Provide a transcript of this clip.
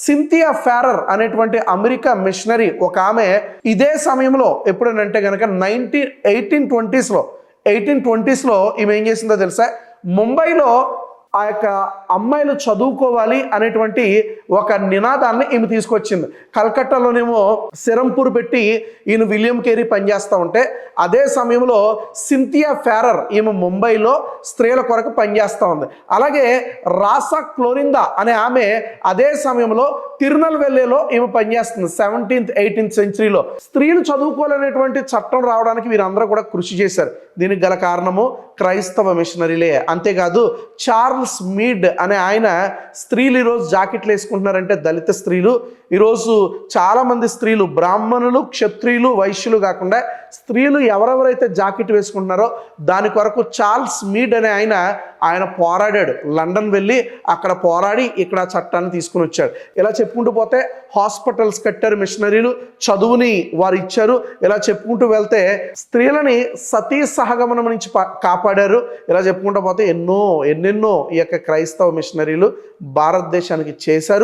Cynthia Ferrer అనేటువంటి America machinery ఒక ఆమె ఇదే సమయంలో ఎప్పుడనంటే కనుక 1820s ఈమె ఏం చేసిందో తెలుసా, ముంబైలో ఆ యొక్క అమ్మాయిలు చదువుకోవాలి అనేటువంటి ఒక నినాదాన్ని ఈమె తీసుకొచ్చింది. కలకట్టాలోనేమో సిరంపూర్ పెట్టి ఈయన విలియం కేరీ పనిచేస్తూ ఉంటే, అదే సమయంలో సింథియా ఫెరర్ ఈమె ముంబైలో స్త్రీల కొరకు పనిచేస్తూ ఉంది. అలాగే రాసా క్లోరిందా అనే ఆమె అదే సమయంలో తిరునల్వెల్లిలో ఈమె పనిచేస్తుంది. 17th 18th సెంచరీలో స్త్రీలు చదువుకోవాలనేటువంటి చట్టం రావడానికి వీరందరూ కూడా కృషి చేశారు. దీనికి గల కారణము క్రైస్తవ మిషనరీలే. అంతేకాదు చార్ల్స్ మీడ్ అనే ఆయన స్త్రీలు ఈరోజు జాకెట్లు వేసుకుంటున్నారంటే దళిత స్త్రీలు, ఈరోజు చాలామంది స్త్రీలు బ్రాహ్మణులు, క్షత్రియులు, వైశ్యులు కాకుండా స్త్రీలు ఎవరెవరైతే జాకెట్ వేసుకుంటున్నారో దాని కొరకు చార్ల్స్ మీడ్ అనే ఆయన పోరాడాడు. లండన్ వెళ్ళి అక్కడ పోరాడి ఇక్కడ చట్టాన్ని తీసుకుని వచ్చాడు. ఇలా చెప్పుకుంటూ పోతే హాస్పిటల్స్ కట్టారు మిషనరీలు, చదువుని వారు ఇచ్చారు. ఇలా చెప్పుకుంటూ వెళ్తే స్త్రీలని సతీ సహగమనం నుంచి కాపాడారు. ఇలా చెప్పుకుంటూ పోతే ఎన్నెన్నో ఈ యొక్క క్రైస్తవ మిషనరీలు భారతదేశానికి చేశారు.